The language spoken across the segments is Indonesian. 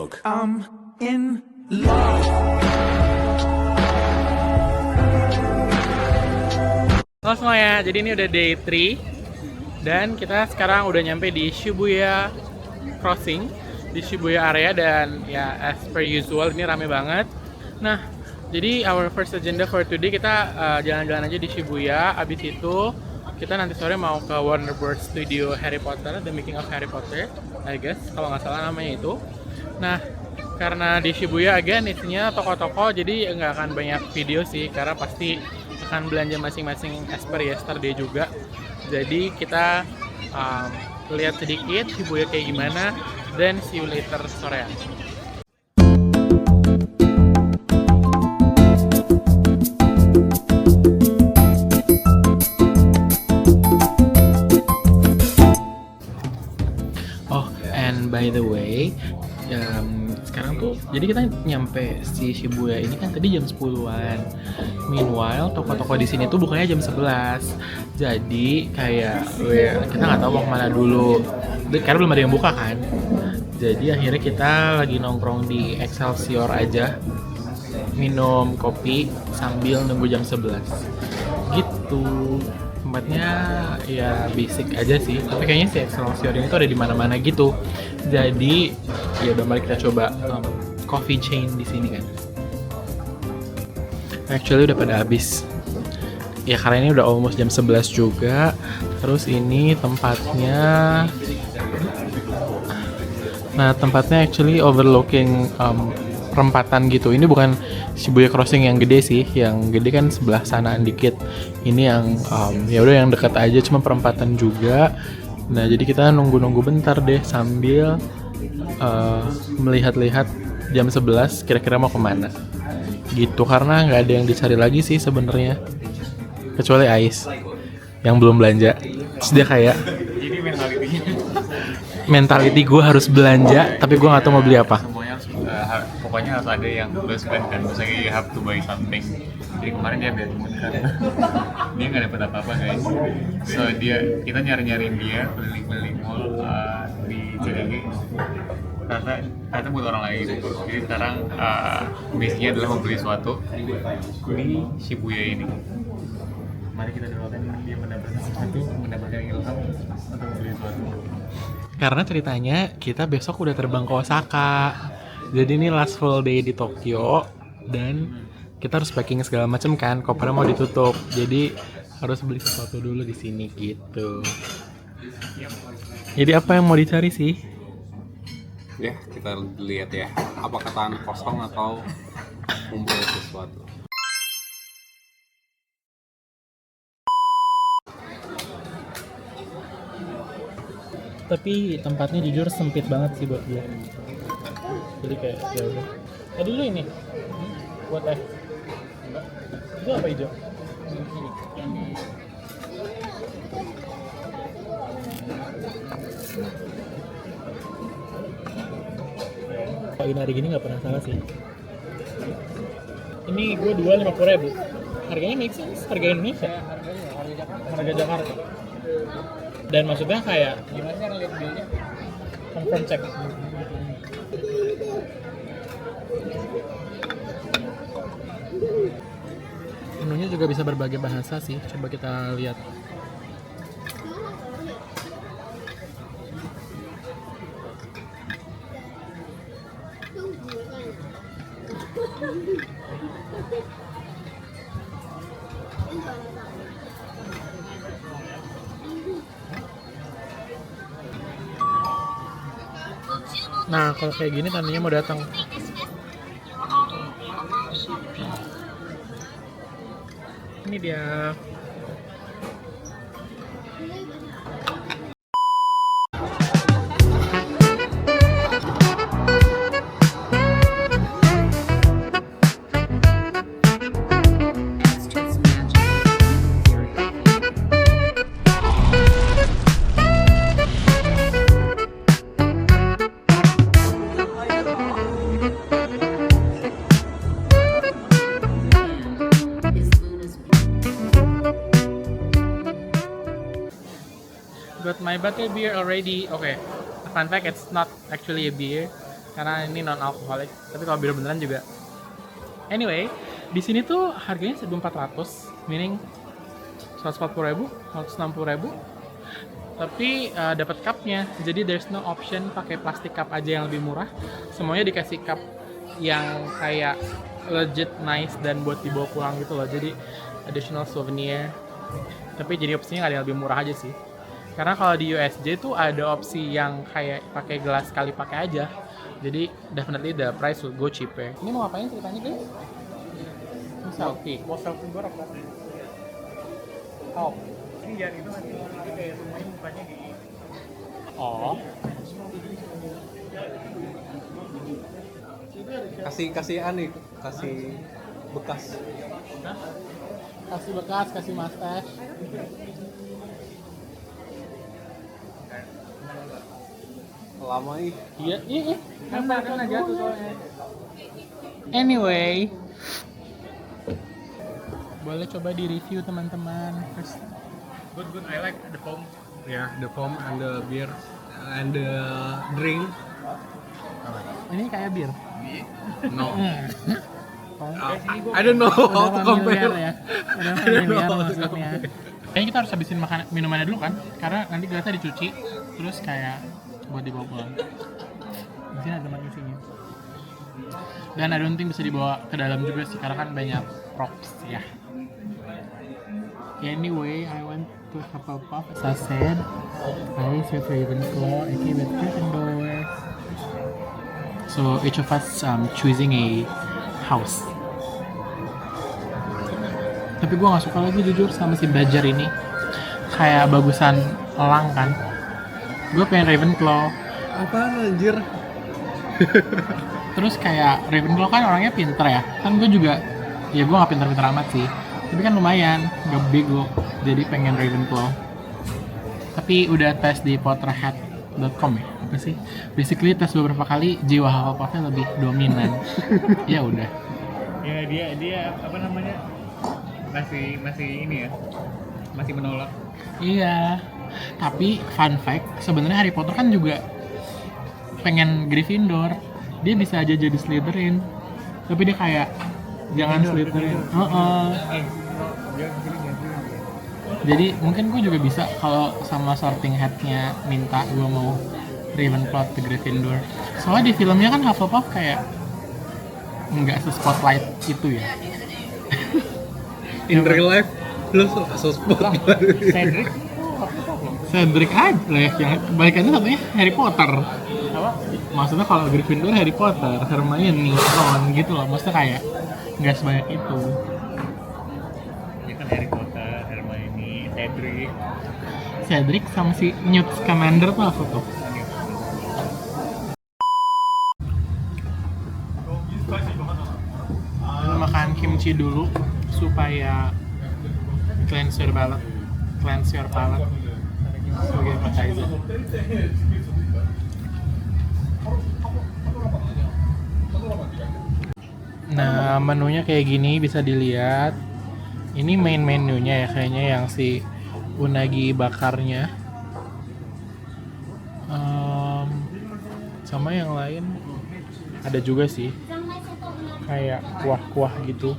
dog. In Halo semuanya, jadi ini udah day 3 dan kita sekarang udah nyampe di Shibuya Crossing di Shibuya area dan ya as per usual ini rame banget. Nah, jadi our first agenda for today kita jalan-jalan aja di Shibuya. Abis itu kita nanti sore mau ke Warner Bros Studio Harry Potter, The Making of Harry Potter, I guess kalau nggak salah namanya itu. Nah, karena di Shibuya again isinya toko-toko, jadi nggak akan banyak video sih karena pasti akan belanja masing-masing as per yesterday juga. Jadi kita lihat sedikit Shibuya kayak gimana dan see you later sorean. Oh, and by the way, sekarang tuh jadi kita nyampe si Shibuya ini kan tadi jam 10-an. Meanwhile, toko-toko di sini tuh bukannya jam 11. Jadi kayak kita nggak tahu mau kemana dulu. Karena belum ada yang buka kan. Jadi akhirnya kita lagi nongkrong di Excelsior aja. Minum kopi sambil nunggu jam 11. Gitu. Tempatnya ya basic aja sih, tapi kayaknya si Excelsior ini tuh ada di mana-mana gitu. Jadi ya udah mari kita coba coffee chain di sini kan. Actually udah pada habis. Ya karena ini udah almost jam 11 juga. Terus ini tempatnya tempatnya actually overlooking perempatan gitu. Ini bukan Shibuya Crossing yang gede sih, yang gede kan sebelah sanaan dikit. Ini yang ya udah yang dekat aja, cuma perempatan juga. Nah jadi kita nunggu-nunggu bentar deh sambil melihat-lihat jam 11 kira-kira mau kemana. Gitu karena nggak ada yang dicari lagi sih sebenarnya, kecuali Ais yang belum belanja. Terus dia kayak Ini mentality gue harus belanja, tapi gue nggak tahu mau beli apa. semuanya harus, pokoknya harus ada yang lo spend kan, misalnya you have to buy something. Jadi kemarin dia bad mood kan, dia nggak dapet apa-apa guys. So kita nyari-nyariin dia keliling-keliling mall di CDG karena buat orang lain. Jadi sekarang misinya adalah membeli sesuatu di Shibuya ini. Mari kita doakan dia mendapatkan sesuatu, mendapatkan ilham untuk membeli sesuatu. Karena ceritanya kita besok udah terbang ke Osaka. Jadi ini last full day di Tokyo dan kita harus packing segala macam kan. Kopernya mau ditutup. Jadi harus beli sesuatu dulu di sini gitu. Jadi apa yang mau dicari sih? Ya, kita lihat ya. Apakah tangan kosong atau membawa sesuatu. Tapi tempatnya jujur sempit banget sih buat gue. Jadi kayak ya udah. Tadi dulu ini buat itu apa hijau? Kalau ini hari gini nggak pernah salah sih. Ini gue 2.50.000. Harganya make sense, harga Indonesia. Harga Jakarta. Dan maksudnya kayak gimana cara lihat bilnya? Confirm check. Menunya juga bisa berbagai bahasa sih. Coba kita lihat. Nah, kalau kayak gini tandanya mau datang. Ini dia. Got my bottle beer already. Okay, fun fact, it's not actually a beer. karena ini non alkoholik. Tapi kalau bir beneran juga. Anyway, di sini tuh harganya 1.400, meaning 140.000, 160.000. Tapi dapat cupnya, jadi there's no option pakai plastik cup aja yang lebih murah. Semuanya dikasih cup yang kayak legit nice dan buat dibawa pulang gitu loh. Jadi additional souvenir. Tapi jadi opsinya nggak ada yang lebih murah aja sih. Karena kalau di USJ tuh ada opsi yang kayak pakai gelas sekali pakai aja. Jadi definitely the price will go cheaper. Ini mau ngapain ceritanya guys? Ini selfie. Mau selfie gue apa? Oh. Ini jangan itu nanti kayak semuanya mukanya gini. Oh. Kasih aneh, kasih bekas. Hah? Kasih bekas, kasih mustache. Lama ih. Iya, iya. Kan aja tuh soalnya. Anyway, boleh coba di review teman-teman. Good. I like the foam. Yeah, the foam and the beer and the drink. Ini kayak bir. No. Oh. I don't know how to compare. Ya. Udah I don't know familiar how to maksudnya. Kayaknya kita harus habisin makan minumannya dulu kan, karena nanti gelasnya dicuci, terus kayak buat dibawa pulang. Di sini ada tempat isinya. Dan I don't think bisa dibawa ke dalam juga sih, karena kan banyak props ya. Anyway, I want to Hufflepuff. As I said, I serve Ravenclaw, I came with Gryffindor. So each of us choosing a house. Tapi gue gak suka lagi jujur sama si Badger ini. Kayak bagusan elang kan. Gue pengen Ravenclaw. Apaan anjir? Terus kayak Ravenclaw kan orangnya pinter ya. Kan gue juga, ya gue gak pinter-pinter amat sih. Tapi kan lumayan, gak bego. Jadi pengen Ravenclaw. Tapi udah tes di potterhead.com ya. Apa sih? Basically tes beberapa kali jiwa Hufflepuffnya lebih dominan. Ya udah. Ya dia apa namanya? Masih ini ya. Masih menolak. Iya. Tapi fun fact, sebenarnya Harry Potter kan juga pengen Gryffindor. Dia bisa aja jadi Slytherin. Tapi dia kayak jangan Slytherin. Jadi mungkin gue juga bisa kalau sama sorting hat-nya minta gue mau Ravenclaw ke Gryffindor. Soalnya di filmnya kan Hufflepuff kayak nggak se-spotlight itu ya. In real life lu so spot. Cedric aja lah yang kebalikannya satunya Harry Potter. Apa? Maksudnya kalau Gryffindor Harry Potter, Hermione, Ron gitu loh. Maksudnya kayak nggak sebanyak itu. Ya kan Harry Potter, Hermione, Cedric sama si Newt Scamander tuh apa tuh? Makan kimchi dulu supaya cleanse your palate sebagai appetizer. Nah, menunya kayak gini bisa dilihat. Ini main menunya ya kayaknya yang si unagi bakarnya. Sama yang lain ada juga sih. Kayak kuah-kuah gitu.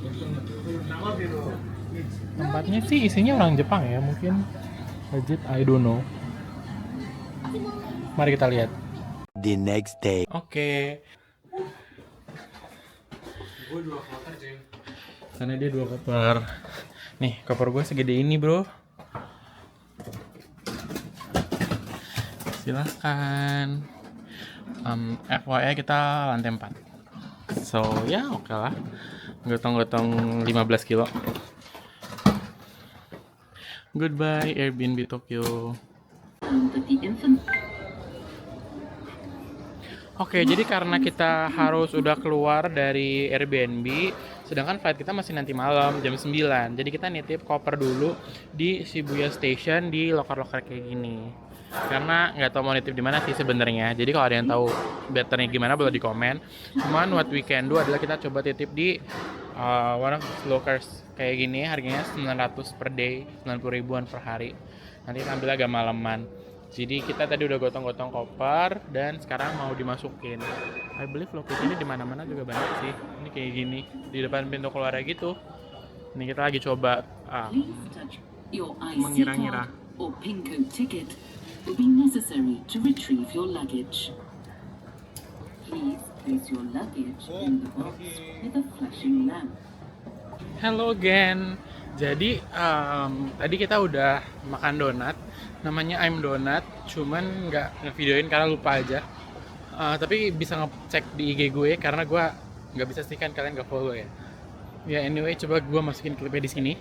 Tempatnya sih isinya orang Jepang ya, mungkin legit, I don't know. Mari kita lihat. The next day. Oke. Karena dia 2 koper. Nih, koper gue segede ini, bro. Silahkan. FYI kita lantai 4. So, ya oke lah. Gotong-gotong 15 kilo. Goodbye Airbnb Tokyo. Oke, jadi karena kita harus udah keluar dari Airbnb, sedangkan flight kita masih nanti malam jam 9. Jadi kita nitip koper dulu di Shibuya Station di loker-loker kayak gini. Karena nggak tahu mau nitip di mana sih sebenarnya. Jadi kalau ada yang tahu betternya gimana boleh di komen. Cuman what we can do adalah kita coba titip di one of lockers kayak gini, harganya 900 per day, 90 ribuan per hari. Nanti kita ambil agak malaman. Jadi kita tadi udah gotong-gotong koper dan sekarang mau dimasukin. I believe lokasinya di mana-mana juga banyak sih. Ini kayak gini di depan pintu keluar gitu. Ini kita lagi coba mengira-ngira. Or pin code ticket will be necessary to retrieve your luggage. Please place your luggage in the box with a flashing lamp. Hello again. Jadi tadi kita udah makan donat, namanya I'm Donut, cuman nggak ngevideoin karena lupa aja. Tapi bisa ngecek di IG gue karena gue nggak bisa sih kan kalian nggak follow ya. Ya anyway, coba gue masukin klipnya di sini.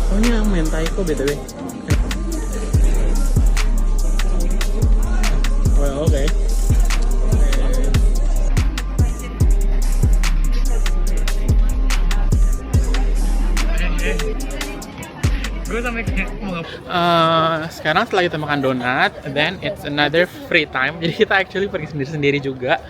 Oh ini yang mentaiko btw. Well, oke. Gue sampai sekarang setelah kita makan donat, then it's another free time. Jadi kita actually pergi sendiri-sendiri juga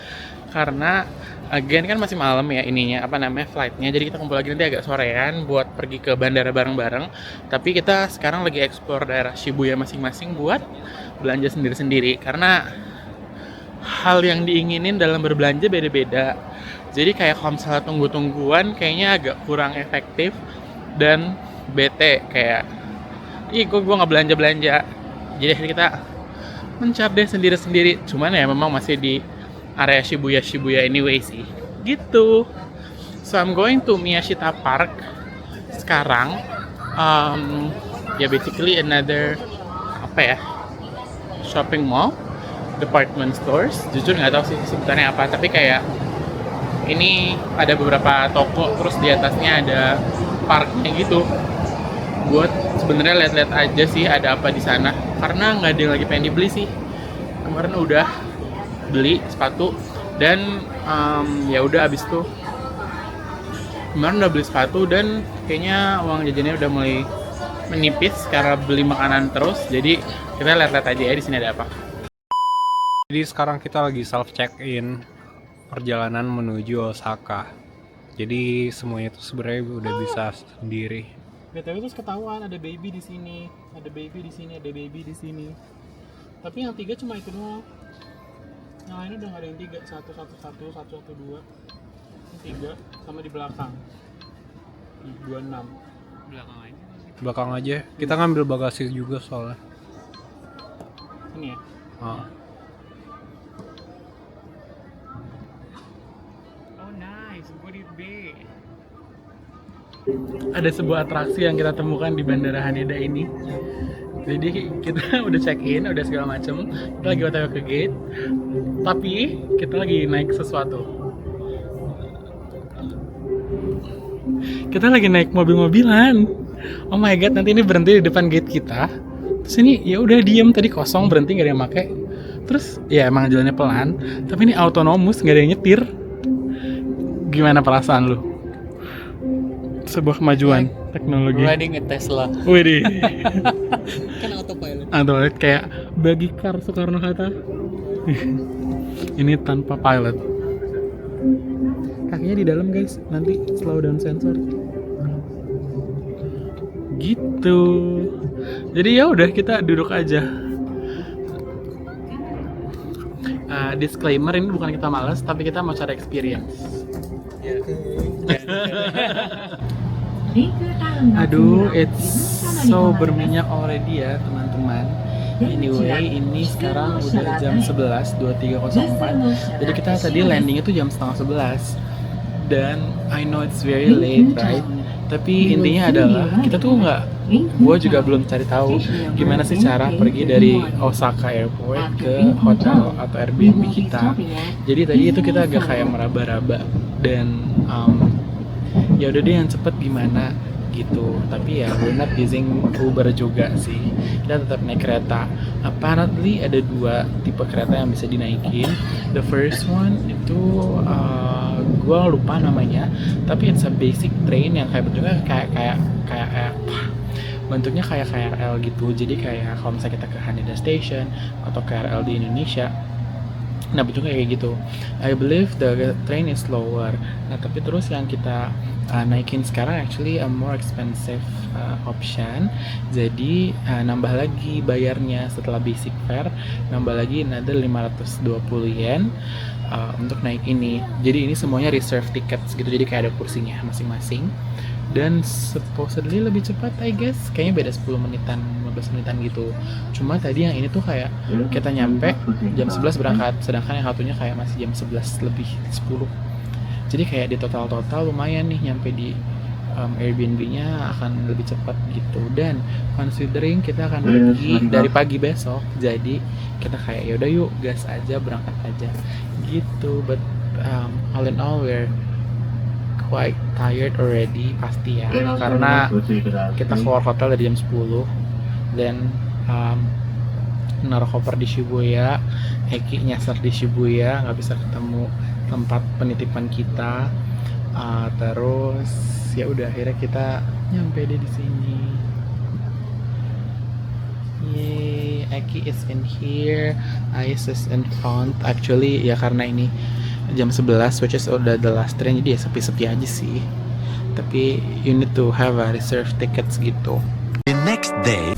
karena again kan masih malam ya ininya flightnya. Jadi kita kumpul lagi nanti agak sorean buat pergi ke bandara bareng-bareng. Tapi kita sekarang lagi explore daerah Shibuya masing-masing buat belanja sendiri-sendiri karena hal yang diinginin dalam berbelanja beda-beda. Jadi kayak kalau misalnya tunggu-tungguan kayaknya agak kurang efektif dan bete kayak gue nggak belanja. Jadi akhirnya kita mencap deh sendiri-sendiri. Cuman ya memang masih di area Shibuya anyway sih gitu. So I'm going to Miyashita Park sekarang. Ya basically another shopping mall, department stores. Jujur nggak tahu sih sebutannya apa, tapi kayak ini ada beberapa toko, terus di atasnya ada parknya gitu. Buat sebenarnya lihat-lihat aja sih ada apa di sana, karena nggak ada yang lagi pengen dibeli sih. Kemarin udah beli sepatu dan ya udah abis itu kemarin udah beli sepatu dan kayaknya uang jajannya udah mulai menipis karena beli makanan terus. Jadi kita lihat-lihat aja ya di sini ada apa. Jadi sekarang kita lagi self check-in perjalanan menuju Osaka. Jadi semuanya itu sebenarnya udah bisa sendiri. BTW terus ketahuan ada baby di sini, ada baby di sini, ada baby di sini. Tapi yang 3 cuma itu doang. Yang lainnya udah nggak ada yang 3, 1, 2. Ini 3 sama di belakang. 26. Belakang aja. Belakang aja. Kita ngambil bagasi juga soalnya. Ini ya. Oh nice, Body Bay. Ada sebuah atraksi yang kita temukan di Bandara Haneda ini. Jadi kita udah check in, udah segala macem. Kita lagi otw ke gate, tapi kita lagi naik sesuatu. Kita lagi naik mobil-mobilan. Oh my god, nanti ini berhenti di depan gate kita. Terus ini ya udah diem, tadi kosong berhenti nggak ada yang pakai. Terus ya emang jalannya pelan, tapi ini autonomous nggak ada yang nyetir. Gimana perasaan lu? Sebuah kemajuan teknologi. Riding a Tesla. Widih. Kan autopilot. Autopilot kayak bagi car Soekarno Hatta. Ini tanpa pilot. Kakinya di dalam guys, nanti slow down sensor. Gitu. Jadi ya udah kita duduk aja. Disclaimer, ini bukan kita malas, tapi kita mau cari experience. Aduh, it's so berminyak already ya teman-teman. Anyway, ini sekarang udah jam 11, 23.04. Jadi kita tadi landingnya tuh jam setengah 11. Dan I know it's very late, right? Tapi intinya adalah kita tuh nggak gue juga belum cari tahu gimana sih cara pergi dari Osaka Airport ke hotel atau Airbnb kita. Jadi tadi itu kita agak kayak meraba-raba dan ya udah deh yang cepet gimana gitu. Tapi ya we're not using Uber juga sih, kita tetap naik kereta. Apparently ada 2 tipe kereta yang bisa dinaikin. The first one itu gue lupa namanya, tapi it's a basic train yang kayak bentuknya kayak bentuknya kayak KRL gitu. Jadi kayak kalau misalnya kita ke Haneda Station atau KRL di Indonesia, nah bentuknya kayak gitu. I believe the train is slower. Nah tapi terus yang kita naikin sekarang actually a more expensive option. Jadi nambah lagi bayarnya setelah basic fare, nambah lagi another 520 yen untuk naik ini. Jadi ini semuanya reserve tickets gitu, jadi kayak ada kursinya masing-masing. Dan supposedly lebih cepat I guess, kayaknya beda 10 menitan, 15 menitan gitu. Cuma tadi yang ini tuh kayak kita nyampe jam 11 berangkat, sedangkan yang satunya kayak masih jam 11 lebih 10. Jadi kayak di total lumayan nih nyampe di Airbnb-nya akan lebih cepat gitu. Dan considering kita akan pergi dari pagi besok, jadi kita kayak yaudah yuk gas aja, berangkat aja gitu. But all in all we're quite tired already pasti ya, karena kita keluar hotel dari jam 10 dan naruh koper di Shibuya, Eki nyasar di Shibuya, nggak bisa ketemu tempat penitipan kita. Terus ya udah akhirnya kita nyampe deh di sini. Yay, Eki is in here, Ais is in front. Actually ya karena ini jam 11 which is udah the last train, jadi ya sepi-sepi aja sih. Tapi you need to have a reserve tickets gitu. The next day.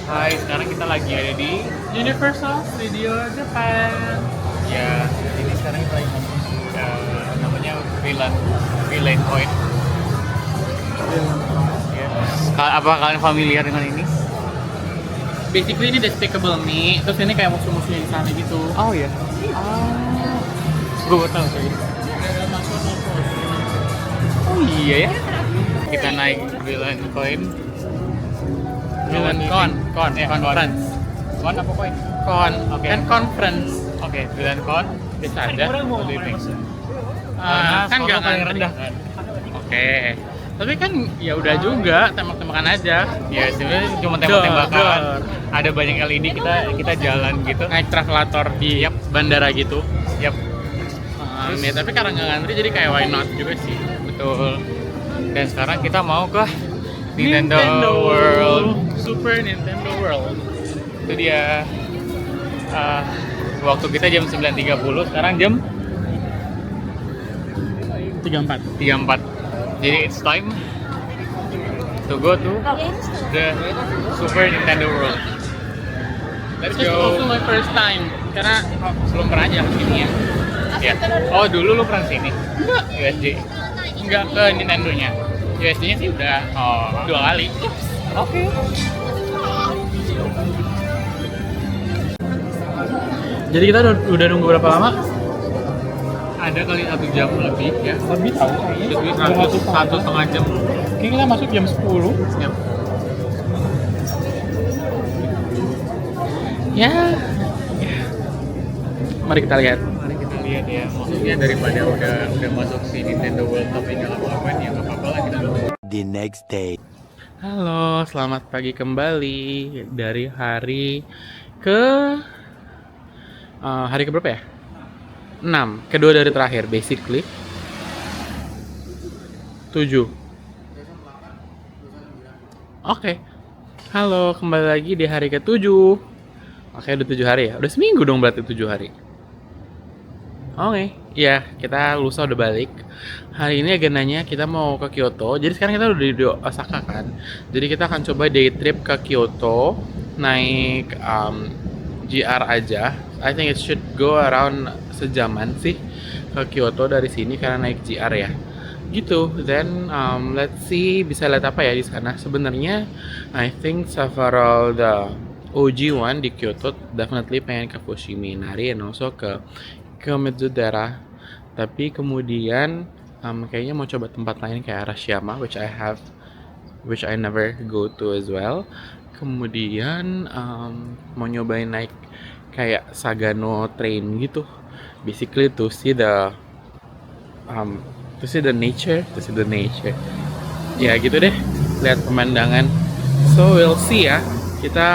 Hai, sekarang kita lagi ada di Universal Studio Japan. Ya, ini sekarang kita lagi namanya Villain Point. Ya. Apa kalian familiar dengan ini? Basically ini Despicable Me, terus ini kayak musuh-musuhnya di sana gitu. Oh ya. Gue baru tahu kayak gitu. Oh iya ya. Kita naik Villain Point. Conference. Con apa Point? Con, Oke. kan conference. Oke, Villain Con. Bisa aja. What do you think? Kan nggak paling ngantri. rendah kan? Oke. Tapi kan ya udah juga, tembak-tembakan aja. Ya sebenarnya cuma tembak-tembakan. Dor. Ada banyak LED, kita jalan gitu. Naik travelator di bandara gitu. Yap. Ya, tapi karena nggak ngantri jadi kayak why not juga sih. Betul. Dan sekarang kita mau ke Nintendo World. Super Nintendo World. Itu dia. Waktu kita jam 9.30, sekarang jam 34. 3.4. Jadi it's time to go to the Super Nintendo World. Let's It's also go. my first time karena belum pernah aja kesini ya. Ya. Oh dulu lu pernah sini? Enggak, USJ. enggak ke Nintendo-nya. USD-nya sih udah Oh. 2 kali. Oke. Jadi kita udah nunggu berapa lama? Ada kali 1 jam lebih ya. Lebih tahu kayaknya. Lebih 1,5 jam. Kayaknya kita masuk jam 10. Yap. Ya. Mari kita lihat. Mari kita lihat ya. Maksudnya daripada udah masuk si Nintendo World tapi nggak ngapa-ngapain ya nggak apa-apa lah kita nunggu. The next day. Halo, selamat pagi kembali dari hari ke hari ke berapa ya? 6, kedua dari terakhir basically. 7. Oke. Halo, kembali lagi di hari ke-7. Oke, udah 7 hari ya. Udah seminggu dong berarti 7 hari. Oke, ya kita lusa udah balik. Hari ini agendanya kita mau ke Kyoto. Jadi sekarang kita udah di Osaka kan. Jadi kita akan coba day trip ke Kyoto, naik GR aja. I think it should go around sejaman sih ke Kyoto dari sini karena naik GR ya. Gitu. Then let's see bisa lihat apa ya di sana. Sebenarnya I think several the OG one di Kyoto definitely pengen ke Fushimi Inari and also ke ke Mezudera, tapi kemudian kayaknya mau coba tempat lain kayak Arashiyama, which I never go to as well. Kemudian mau nyobain naik kayak Sagano train gitu, basically to see the nature, ya gitu deh, lihat pemandangan. So we'll see ya. Kita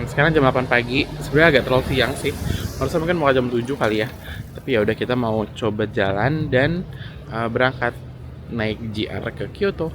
sekarang jam 8 pagi, sebenarnya agak terlalu siang sih, harusnya mungkin mau jam 7 kali ya, tapi ya udah, kita mau coba jalan dan berangkat naik JR ke Kyoto.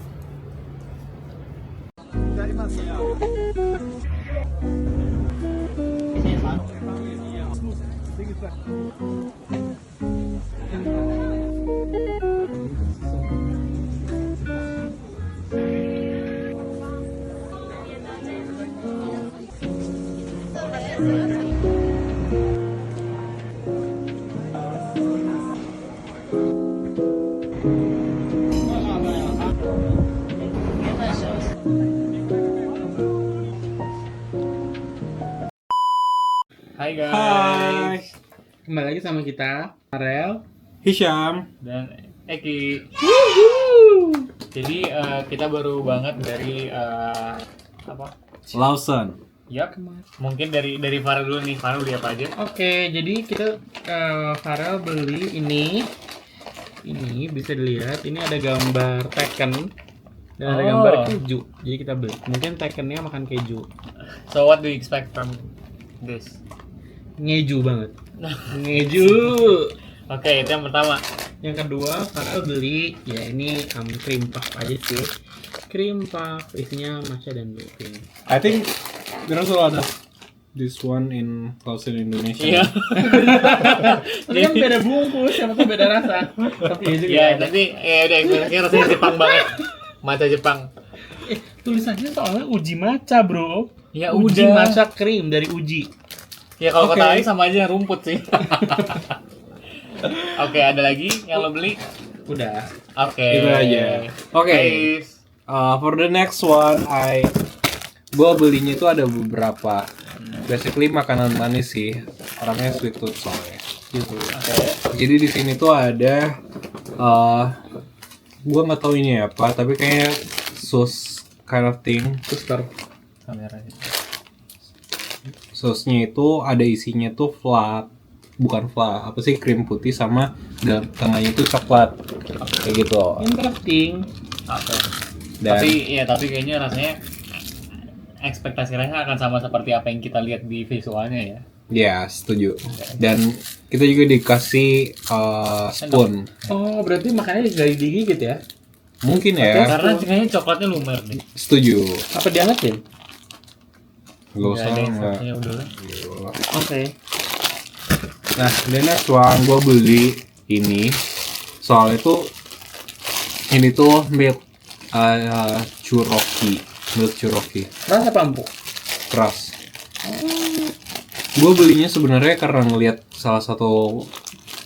Hai guys. Kembali lagi sama kita, Farel Hisham. Dan Eki. Jadi kita baru banget dari apa? Lawson. Yap. Mungkin dari Farel dulu nih. Farel beli apa aja? Oke, jadi kita Farel beli ini bisa dilihat, ini ada gambar Tekken dan ada gambar keju. Jadi kita beli. Mungkin Tekkennya makan keju. So what do you expect from this? Ngeju banget. Ngeju. Oke, itu yang pertama. Yang kedua, Farel beli ya ini cream puff aja sih. Cream puff isinya matcha dan whipping. I think there also ada this one in Lawson Indonesia. Iya. Tapi kan beda bungkus, sama tuh beda rasa. Tapi ya juga. Iya, tapi ya udah ekspektasinya rasanya Jepang banget. Matcha Jepang. Tulisannya soalnya uji matcha, bro. Ya Uji udah. matcha cream dari Uji. Ya kalau Oke. kata Ari sama aja rumput sih. Oke, ada lagi yang lo beli? Udah. Oke. Itu aja. Oke. Guys. For the next one, gua belinya itu ada beberapa. Basically makanan manis sih. Orangnya sweet tooth soalnya. Gitu. Jadi di sini tuh ada, gua nggak tahu ini apa, tapi kayak sauce kind of thing. Suster. Kameranya. Sausnya itu ada isinya tuh bukan flat, apa sih, krim putih sama dalam tengahnya itu coklat. Kayak gitu. Interesting. Oke. Dan Tapi kayaknya rasanya ekspektasi rasanya akan sama seperti apa yang kita lihat di visualnya ya. ya, setuju. Dan kita juga dikasih spoon. Oh, berarti makannya dari digigit ya? Mungkin ya. Karena kayaknya coklatnya lumer nih. Setuju. Apa diangetin? Gak usah, Nggak ada enggak. instruksinya udah lah. Oke. Nah, the next one gue beli ini. Soalnya tuh ini tuh milk churroki. Rasa apa empuk? Keras. Gue belinya sebenarnya karena ngelihat salah satu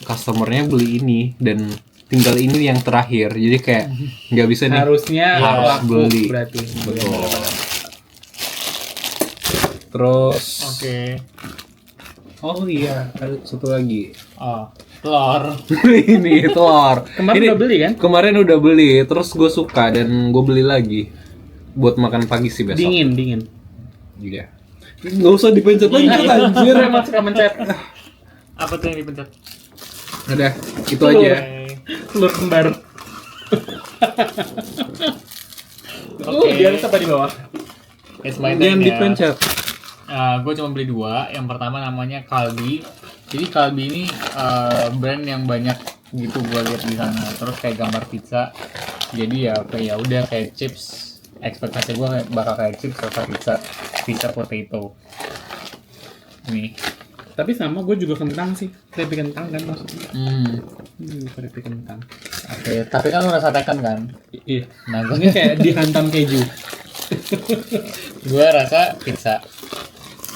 customernya beli ini dan tinggal ini yang terakhir, jadi kayak nggak bisa nih. Harusnya Harus laku beli. berarti. Betul. Terus, Oke. oh iya, ada satu lagi. Oh, telur. Ini telur. Kemarin Ini udah beli kan? Kemarin udah beli, terus gue suka dan gue beli lagi buat makan pagi sih besok. Dingin. Iya. Nggak usah dipencet lagi, anjir. Gue emang suka mencet. Apa tuh yang dipencet? Udah, itu aja. Telur kembar. Oke. Di atas apa di bawah? It's my Jangan time ya. dipencet. Gue cuma beli 2. Yang pertama namanya Kalbi. Jadi Kalbi ini brand yang banyak gitu gue lihat di sana. Terus kayak gambar pizza. Jadi ya udah kayak chips. Ekspektasi gue bakal kayak chips atau pizza potato. Nih. Tapi sama gue juga kentang sih. Keripik kentang kan maksudnya. Keripik kentang. Oke, tapi kan lu rasa Tekken kan? Iya. Nah, Ini kayak dihantam keju. gue rasa pizza.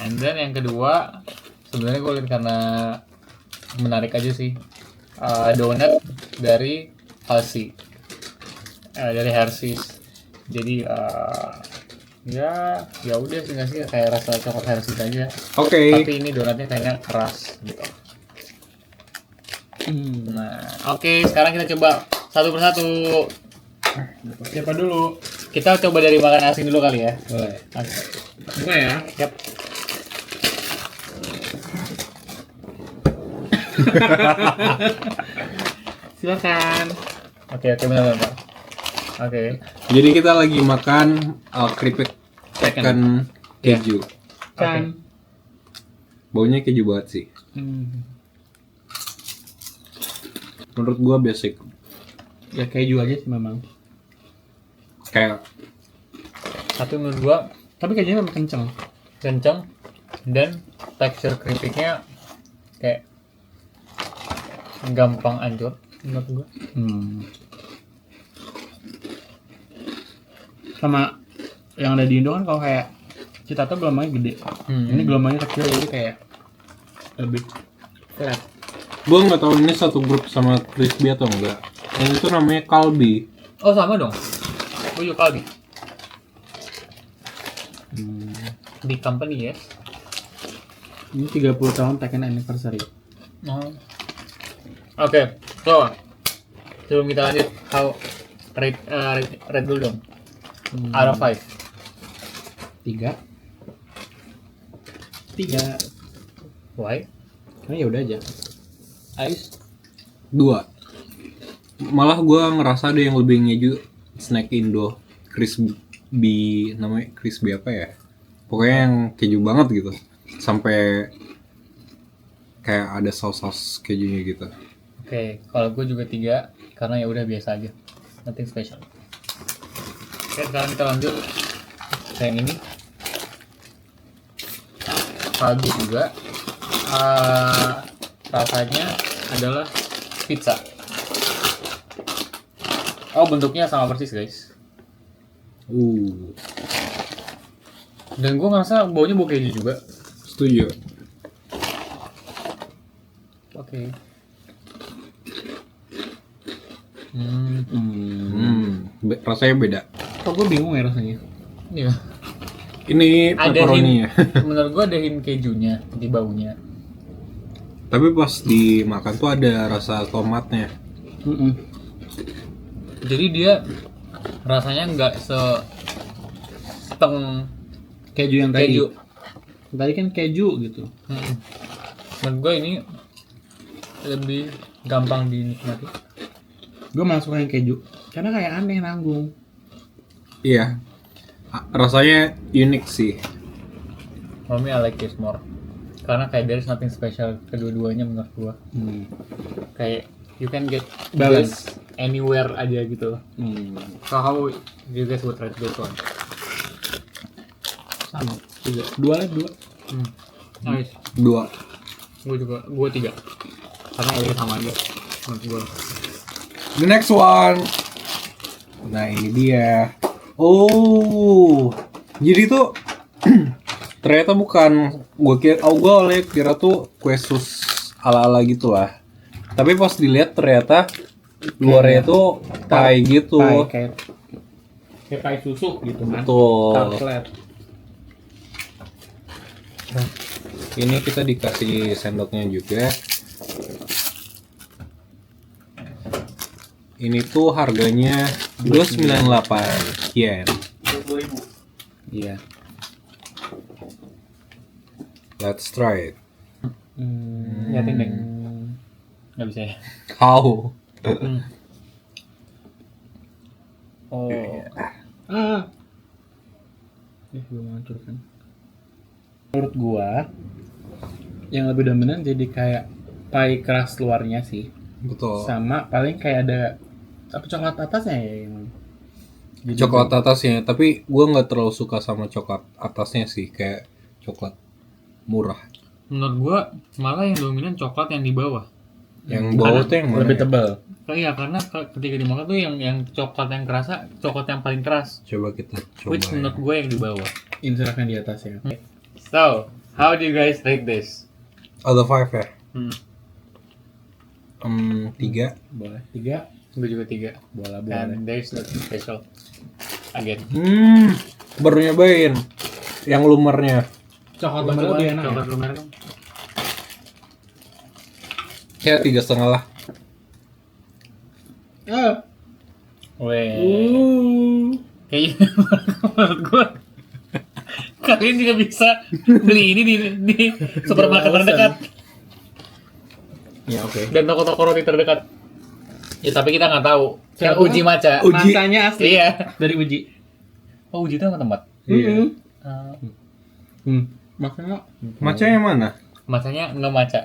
And then yang kedua, sebenarnya gue lihat karena menarik aja sih. Donat dari Hershey. Dari Hershey's. Jadi ya udah sih, nggak sih, kayak rasa coklat Hershey's aja. Oke. Tapi ini donatnya kayaknya keras gitu. Nah, oke, sekarang kita coba satu persatu. Siapa dulu? Kita coba dari makan asing dulu kali ya. Boleh. Oke. Buka ya. Yap. Silakan. Oke, benar Pak. Oke. Jadi kita lagi makan keripik chicken keju. Kan. Baunya keju banget sih. Menurut gua basic. Ya keju aja sih memang. Kayak Tapi menurut gua Tapi kejunya memang kenceng. kenceng dan tekstur keripiknya kayak gampang hancur menurut gua. Sama yang ada di Indo kan kalau kayak kita tuh gelombangnya gede. Ini gelombangnya kecil jadi kayak lebih flat. gua nggak tahu ini satu grup sama crispy atau enggak. Yang itu namanya kalbi. Oh, sama dong. Gua juga kalbi. Big company ya. Ini 30 tahun Tekken anniversary. Oh. Oke, so sebelum kita lanjut, rate dulu dong. Out of 5. 3. Why? Karena ya udah aja. Ice. 2. Malah gua ngerasa ada yang lebih ngeju snack Indo crispy, namanya crispy apa ya? Pokoknya yang keju banget gitu. Sampai kayak ada saus kejunya gitu. Oke, kalau gue juga 3 karena ya udah biasa aja, nothing special. Oke, sekarang kita lanjut ke yang ini. Kalbi juga. Rasanya adalah pizza. Oh, bentuknya sama persis guys. Dan gue ngerasa baunya bau keju juga. Setuju. Oke. Rasanya beda. Kok gue bingung ya rasanya. Iya. Ini Ada pepperoni ya. Menurut gue ada hint kejunya di baunya. Tapi pas dimakan tuh ada rasa tomatnya. Jadi dia rasanya nggak seteng Keju yang tadi. keju. Tadi kan keju gitu. Menurut gue ini lebih gampang dinikmati. Gue malah suka yang keju. Karena kayak aneh nanggung. Iya. Rasanya unik sih. For me, I like this more. Karena kayak there is nothing special kedua-duanya menurut gue. Kayak you can get Balance. this anywhere aja gitu. So how you guys would rate this one? Sama. 3. 2 lah 2. Nice. 2. Gue 3. Karena itu sama aja menurut gue. The next one. Nah ini dia. Oh, jadi tuh ternyata bukan gue kira tuh kue sus ala-ala gitu lah. Tapi pas dilihat ternyata luarnya tuh pie gitu. Kayak pie susu gitu kan. Betul. Tartlet. Ini kita dikasih sendoknya juga. Ini tuh harganya 298 yen. 20.000. Iya. Let's try it. Liatin deh. Nggak bisa ya. How? Oh. Belum hancurkan. Menurut gua yang lebih dominan jadi kayak pie keras luarnya sih. Betul. Sama paling kayak ada apa coklat atasnya ya yang jadi Coklat atasnya, tapi gue nggak terlalu suka sama coklat atasnya sih, kayak coklat murah. Menurut gua malah yang dominan coklat yang di bawah. Yang bawah tuh yang mana? lebih Ya? tebal. Iya, karena ketika dimakan tuh yang coklat yang kerasa, coklat yang paling keras. Coba kita coba. Which menurut gue yang di bawah. Insertnya di atas ya. So, how do you guys rate this? Out of 5 ya? 3. Boleh 3. Gue juga 3. Boleh. And there's nothing special. Again. Baru nyobain yang lumernya. Coklat lumer lebih enak. Coklat Ya? lumer dong. Ya 3,5 lah. Weh. Kayaknya menurut gue kalian juga bisa beli ini di supermarket terdekat Ya oke. dan toko-toko roti terdekat. Ya tapi kita nggak tahu. Kan uji maca. Uji. Macanya asli. Iya. Dari Uji. Oh, uji itu apa tempat? Iya. Makanya Maca yang mana? Macanya nggak maca.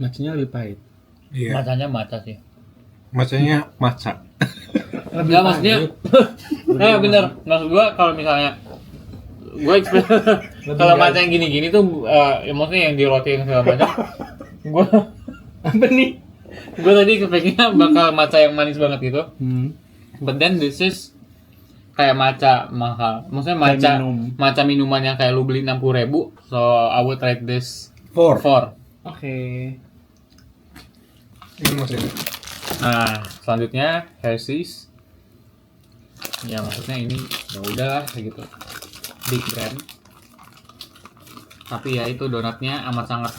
macanya lebih pahit. Iya. Macanya maca sih. Macanya maca. Enggak maksudnya. Bener. Maksud gua kalau misalnya gua kalau maca yang gini-gini tuh ya maksudnya yang di roti yang segala macam. Gua apa nih? Gua tadi kepengennya bakal maca yang manis banget gitu. But then this is kayak maca mahal. Maksudnya maca maca minuman yang kayak lu beli 60.000. So I would rate this 4. Oke. Ini masih. Nah, selanjutnya Hershey's. Ya maksudnya ini ya udahlah kayak gitu. Big brand. Tapi ya itu donatnya amat sangat.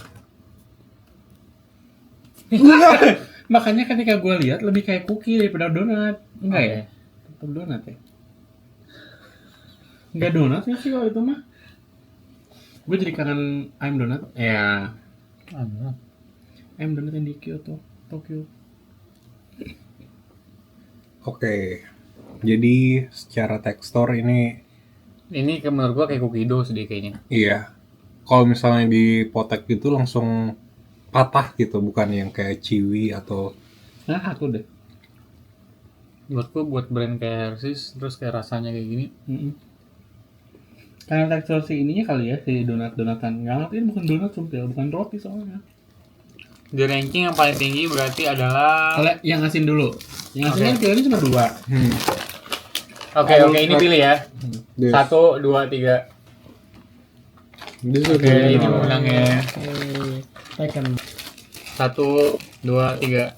Makanya ketika gue lihat lebih kayak cookie daripada donat. Enggak ya? Tetap donat ya. Enggak donat sih kalau itu mah. Gue jadi kangen ayam donat. Ya. Ayam donat yang di Kyoto, Tokyo. Oke. Jadi secara tekstur ini Menurut gua kayak cookie dough deh kayaknya. iya. Kalau misalnya dipotek gitu langsung patah gitu, bukan yang kayak ciwi atau Nah, aku deh. Buat gua buat brand kayak Hershey's terus kayak rasanya kayak gini. Karena tekstur si ininya kali ya, si donat-donatan. Nggak ngerti, ini bukan donat sumpil, bukan roti soalnya. Di ranking yang paling tinggi berarti adalah Kalau yang asin dulu. Yang asin kan pilihannya cuma 2. Oke, ini pilih ya. 1, 2, 3. Oke, ini pemenangnya. Second. 1, 2, 3.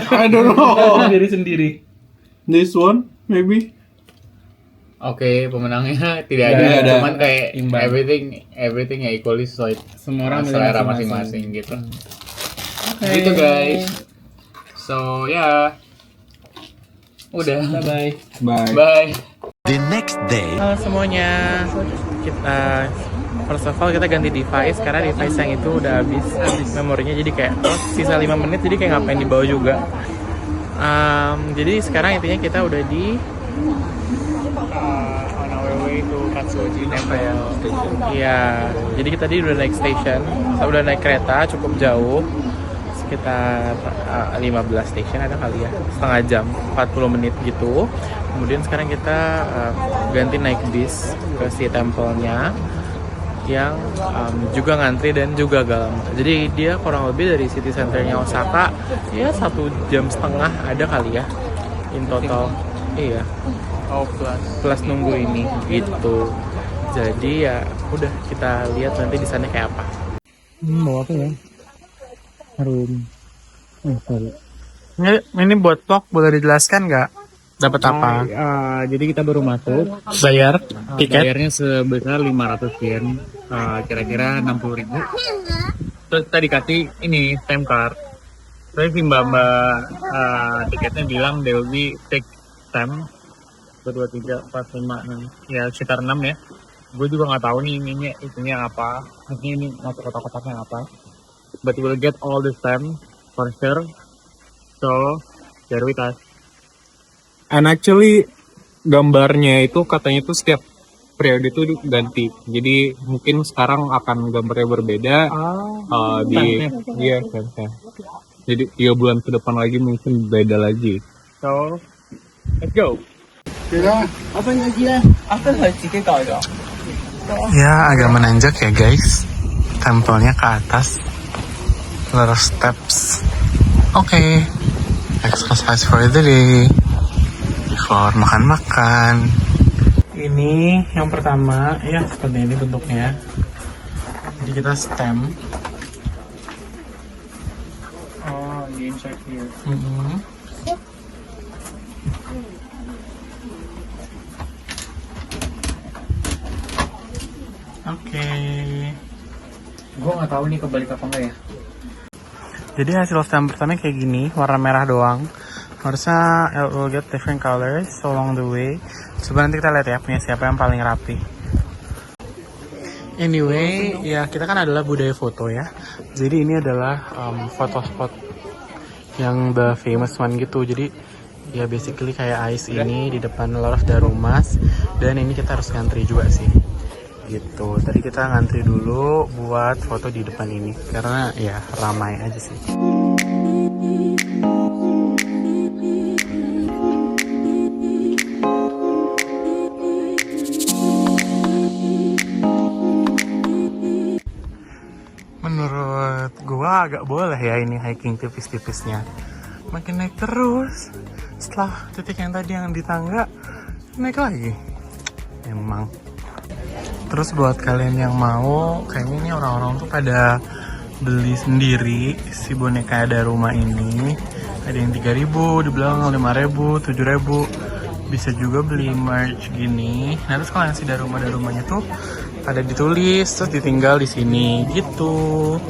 I don't know. Diri sendiri. This one maybe. Oke, pemenangnya tidak Tidak ada, ada. cuman kayak Imbang. everything ya equally solid. Semua orang selera milih masing-masing gitu. Gitu guys. So ya, udah. Bye-bye. Bye. Bye. The next day. Halo semuanya. Kita first of all kita ganti device karena device yang itu udah habis memorinya, jadi kayak sisa 5 menit jadi kayak ngapain dibawa juga. Jadi sekarang intinya kita udah di on our way to Katsuoji Temple. Iya, jadi kita tadi udah naik station, udah naik kereta cukup jauh, sekitar 15 station ada kali ya, setengah jam, 40 menit gitu. Kemudian sekarang kita ganti naik bis ke si temple-nya yang juga ngantri dan juga agak lama. Jadi dia kurang lebih dari city centernya Osaka ya 1,5 jam ada kali ya in total. Iya. Oh, plus nunggu ini gitu. Jadi ya udah kita lihat nanti di sana kayak apa. Mau apa ya? Harum. Ini buat vlog, boleh dijelaskan nggak? Dapat apa? Jadi kita baru masuk. Bayar tiket. Bayarnya sebesar 500 yen, kira-kira 60.000. Terus kita dikasih ini stamp card. Terus si mbak tiketnya bilang they will be take stamp 1, 2, 3, 4, 5, 6, ya sekitar 6 ya. Gue juga nggak tahu nih isinya apa. Mungkin ini masuk kotak-kotaknya apa. But we'll get all the stamp for sure. So, share with us. And actually gambarnya itu katanya itu setiap periode itu ganti. Jadi mungkin sekarang akan gambarnya berbeda. Jadi 3 bulan ke depan lagi mungkin beda lagi. So, let's go. Ya agak menanjak ya guys. Tempelnya ke atas. Lot of steps. Oke. Exercise for the day. Before makan-makan. Ini yang pertama ya seperti ini bentuknya. Jadi kita stem. Oh, the insert here. Oke. Gue nggak tahu nih kebalik apa enggak ya. Jadi hasil stamp pertama kayak gini, warna merah doang. Harusnya it will get different colors along the way. Coba nanti kita lihat ya punya siapa yang paling rapi. Anyway, ya kita kan adalah budaya foto ya. Jadi ini adalah foto spot yang the famous one gitu. Jadi ya basically kayak ice ini di depan a lot of darumas. Dan ini kita harus ngantri juga sih. Gitu. Tadi kita ngantri dulu buat foto di depan ini karena ya ramai aja sih. Menurut gua agak boleh ya ini hiking tipis-tipisnya. Makin naik terus. Setelah titik yang tadi yang di tangga, naik lagi. Emang. Terus buat kalian yang mau, kayaknya ini orang-orang tuh pada beli sendiri si boneka Daruma ini. Ada yang 3.000, di belakang 5.000, 7.000. Bisa juga beli merch gini. Nah terus kalau yang si Darumanya tuh ada ditulis terus ditinggal di sini gitu.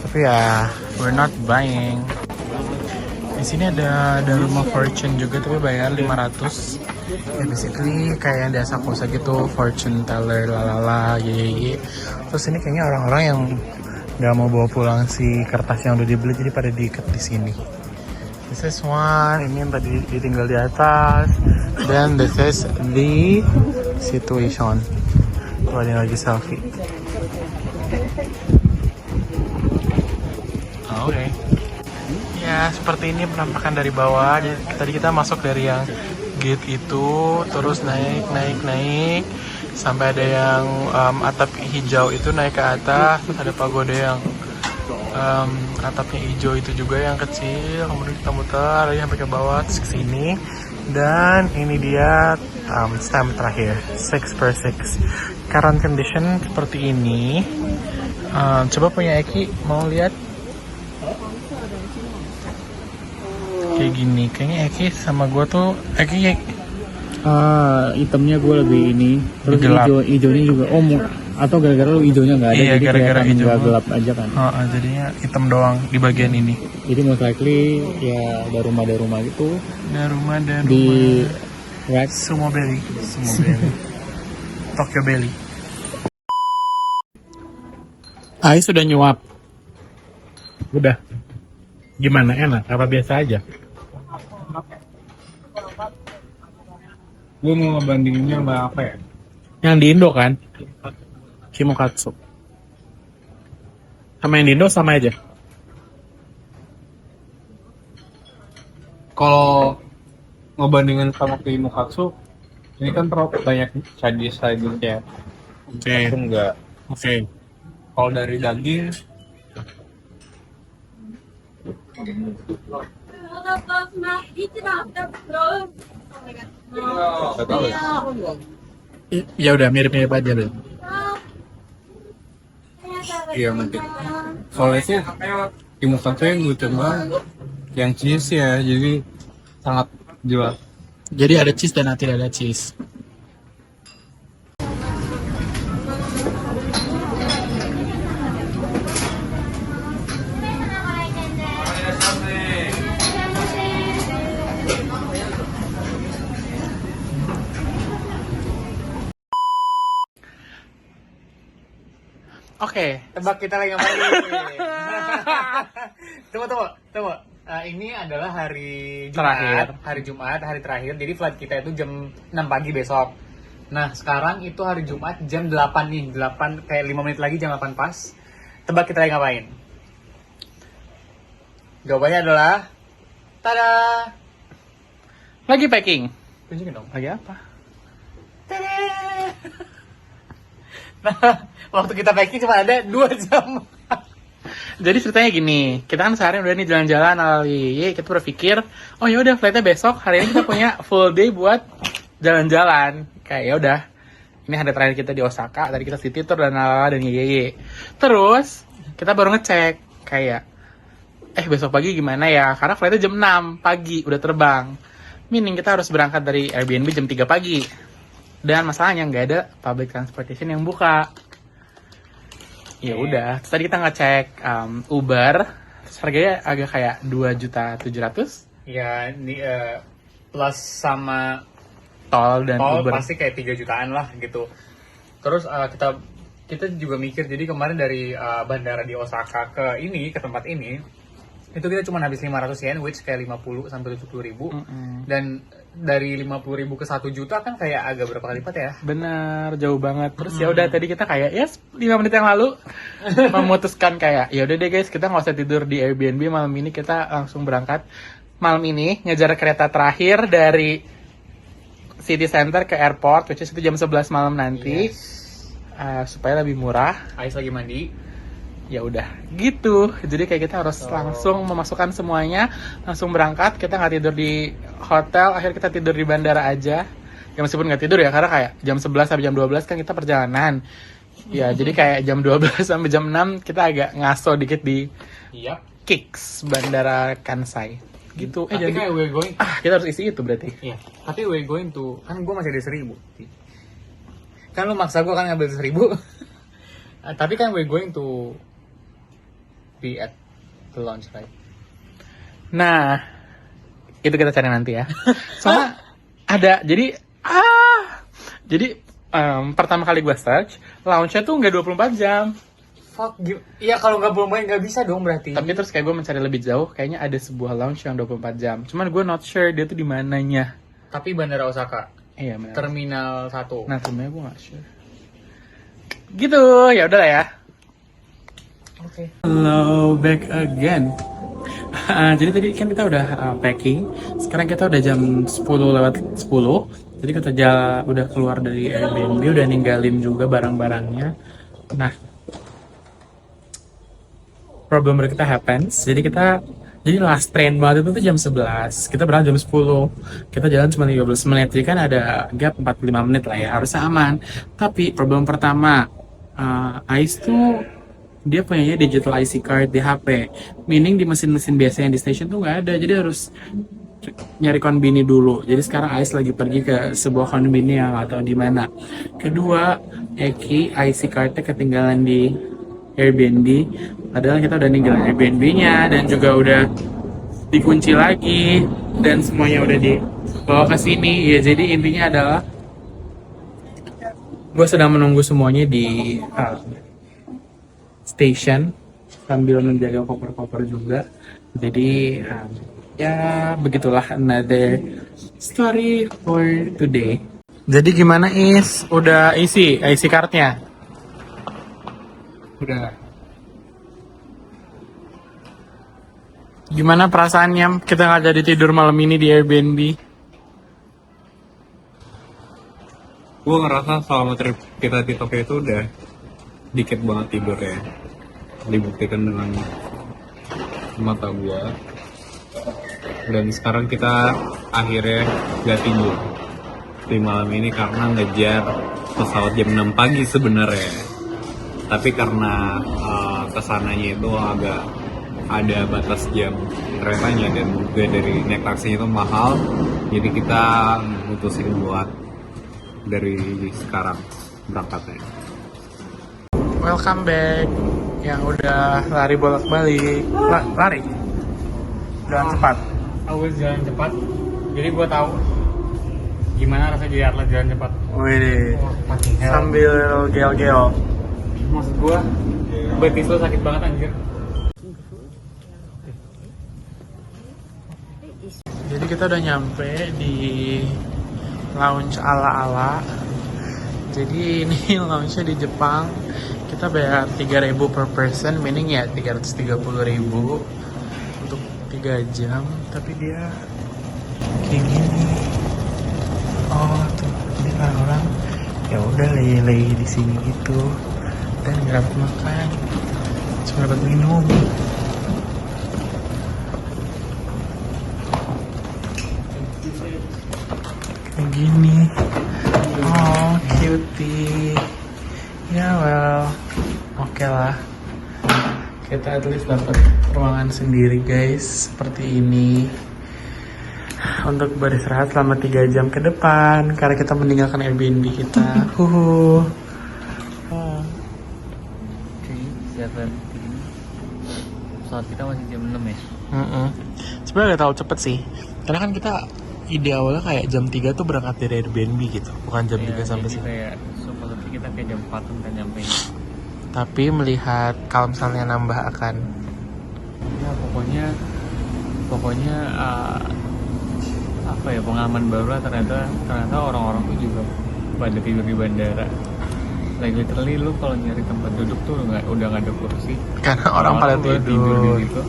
Tapi ya we're not buying. Di sini ada Daruma Fortune juga tapi bayar 500. Ya basically kayak yang di Asakusa gitu, fortune teller lalala ye. Terus ini kayaknya orang-orang yang nggak mau bawa pulang si kertas yang udah dibeli jadi pada diikat di sini. This is one, ini yang tadi ditinggal di atas. Then this is the situation. Tuh ada yang lagi selfie. Oke. Ya seperti ini penampakan dari bawah. Jadi, tadi kita masuk dari yang gate itu, terus naik sampai ada yang atap hijau itu naik ke atas, terus ada pagoda yang atapnya hijau itu juga yang kecil, kemudian kita muter lagi sampai ke bawah terus ke sini, dan ini dia stamp terakhir 6x6 current condition seperti ini. Coba punya Eki mau lihat kayak gini, kayaknya Eki sama gue tuh Hitamnya gue lebih ini, terus gelap. hijaunya juga atau gara-gara lu hijaunya nggak ada, Iya, jadi gara-gara kelihatan hijau. nggak gelap aja kan. Jadinya hitam doang di bagian ini. Jadi most likely ya Daruma gitu Daruma di Sumo Belly Tokyo Belly. Ais sudah nyuap. Udah. Gimana, enak? Apa biasa aja? Gue mau ngebandinginnya sama apa ya? Yang di Indo kan? Shimokatsu. Sama yang di Indo sama aja. Kalau ngebandingin sama Kimokatsu, ini kan terlalu banyak sadis-sadisnya. Oke. Itu enggak. Oke. Kalau dari daging, nggak tahu ya. Ya udah mirip-mirip aja deh. Iya mungkin. Soalnya sih Kimokatsu yang gue coba yang cheese ya, jadi sangat jelas. Jadi ada cheese dan tidak ada cheese. Oke, tebak kita lagi ngapain? Tunggu. Ini adalah hari Jumat, hari terakhir. Jadi flight kita itu jam 6 pagi besok. Nah, sekarang itu hari Jumat jam 8 nih. 8 kayak 5 menit lagi jam 8 pas. Tebak kita lagi ngapain? Jawabannya adalah tada. Lagi packing. Tunjukin dong, lagi apa? Tada. Nah, waktu kita packing cuma ada 2 jam. Jadi ceritanya gini, kita kan sehari udah nih jalan-jalan kita berpikir, oh ya udah flightnya besok, hari ini kita punya full day buat jalan-jalan. Kayak ya udah, ini hari terakhir kita di Osaka, tadi kita city tour dan lalala dan ye. Terus kita baru ngecek kayak, besok pagi gimana ya? Karena flightnya jam 6 pagi udah terbang. Meaning kita harus berangkat dari Airbnb jam 3 pagi. Dan masalahnya nggak ada public transportation yang buka. ya udah. Terus tadi kita ngecek Uber, terus harganya agak kayak 2.700.000. Ya, ini plus sama Tol dan tol Uber. pasti kayak 3 jutaan lah gitu. Terus kita juga mikir, jadi kemarin dari bandara di Osaka ke tempat ini itu kita cuma habis 500 yen, which kayak 50 sampai 70 ribu. Dan dari 50 ribu ke 1 juta kan kayak agak berapa kali lipat ya. Benar, jauh banget. Terus ya udah tadi kita kayak 5 menit yang lalu memutuskan kayak ya udah deh guys, kita nggak usah tidur di Airbnb malam ini, kita langsung berangkat malam ini ngejar kereta terakhir dari City Center ke airport, which is itu jam 11 malam nanti. Supaya lebih murah. Ais lagi mandi. Ya udah gitu, jadi kayak kita harus langsung memasukkan semuanya, langsung berangkat. Kita nggak tidur di hotel, akhirnya kita tidur di bandara aja. Ya meskipun nggak tidur ya, karena kayak jam 11 sampai jam 12 kan kita perjalanan ya. Jadi kayak jam 12 sampai jam 6 kita agak ngaso dikit di Kicks Bandara Kansai gitu. Tapi kayak we're going, kita harus isi itu berarti. iya. Tapi we're going to, kan gue masih ada 1.000. Kan lu maksa gue kan ngambil 1.000. Tapi kan we're going to be at the launch, right? Nah, itu kita cari nanti ya. Soalnya ada, jadi pertama kali gue search, launch-nya tuh nggak 24 jam. Fuck, iya kalau nggak belum main nggak bisa dong berarti. Tapi terus kayak gue mencari lebih jauh, kayaknya ada sebuah launch yang 24 jam. Cuman gue not sure dia tuh di mananya. Tapi Bandara Osaka, Iya benar. Terminal 1. Nah, sebenarnya gue nggak sure. Gitu, ya udah lah ya. Oke. Hello, back again. Jadi tadi kan kita udah packing. Sekarang kita udah jam 10:10. Jadi kita udah keluar dari Airbnb, udah ninggalin juga barang-barangnya. Nah, problem kita happens. Jadi last train banget itu tuh jam 11. Kita berangkat jam 10. Kita jalan cuma 15 menit. Jadi kan ada gap 45 menit lah ya, harusnya aman. Tapi problem pertama, Ais tuh dia punya digital IC card di HP. Meaning di mesin-mesin biasa yang di station tuh nggak ada. Jadi harus nyari konbini dulu. Jadi sekarang Ais lagi pergi ke sebuah konbini yang nggak tahu di mana. Kedua, Eki IC cardnya ketinggalan di Airbnb. Padahal kita udah ninggalin Airbnb-nya dan juga udah dikunci lagi dan semuanya udah dibawa ke sini. Ya jadi intinya adalah gue sedang menunggu semuanya di station sambil menjaga koper-koper juga. Jadi ya begitulah another story for today. Jadi gimana Is? Udah isi IC card-nya? Udah. Gimana perasaannya kita nggak jadi tidur malam ini di Airbnb? Gue ngerasa selama trip kita di Tokyo itu udah dikit banget tidur ya. Dibuktikan dengan mata gue. Dan sekarang kita akhirnya gak tidur di malam ini karena ngejar pesawat jam 6 pagi sebenarnya. Tapi karena kesananya itu agak ada batas jam keretanya dan juga dari naik taksinya itu mahal, jadi kita mutusin buat dari sekarang berangkatnya. Welcome back yang udah lari bolak-balik. Lari? Jalan cepat. Always jalan cepat. Jadi gue tahu gimana rasanya jadi atlet jalan cepat. Wih, sambil gel-gel. Maksud gue, betis lo sakit banget anjir. Jadi kita udah nyampe di lounge ala-ala. Jadi ini lounge-nya di Jepang. Kita bayar 3.000 per person, meaning ya 330.000 untuk 3 jam. Tapi dia kayak gini. Oh tuh, jadi orang-orang ya udah lay di sini gitu. Dan nggak dapat makan, cuma dapat minum. Kayak gini. Oh, cutie. Ya well, oke lah. Kita at least dapat ruangan sendiri guys, seperti ini. Untuk beristirahat selama 3 jam ke depan, karena kita meninggalkan Airbnb kita. Pesawat kita masih jam 6 ya. Sebenarnya gak terlalu cepet sih, karena kan kita ide awalnya kayak jam 3 tuh berangkat dari Airbnb gitu, bukan jam 3 sampai jadi sini. kayak supposedly kita kayak jam 4 kan nyampe. Tapi melihat kalau misalnya nambah akan Ya pokoknya apa ya, pengalaman baru lah. Ternyata orang-orang tuh juga pada tidur di bandara. Like literally lu kalau nyari tempat duduk tuh udah nggak ada kursi. karena orang pada udah tidur. di situ.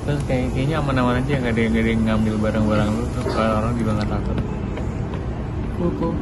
Terus kayaknya aman-aman aja, nggak ada yang ngambil barang-barang lu, terus orang juga nggak takut. Cool.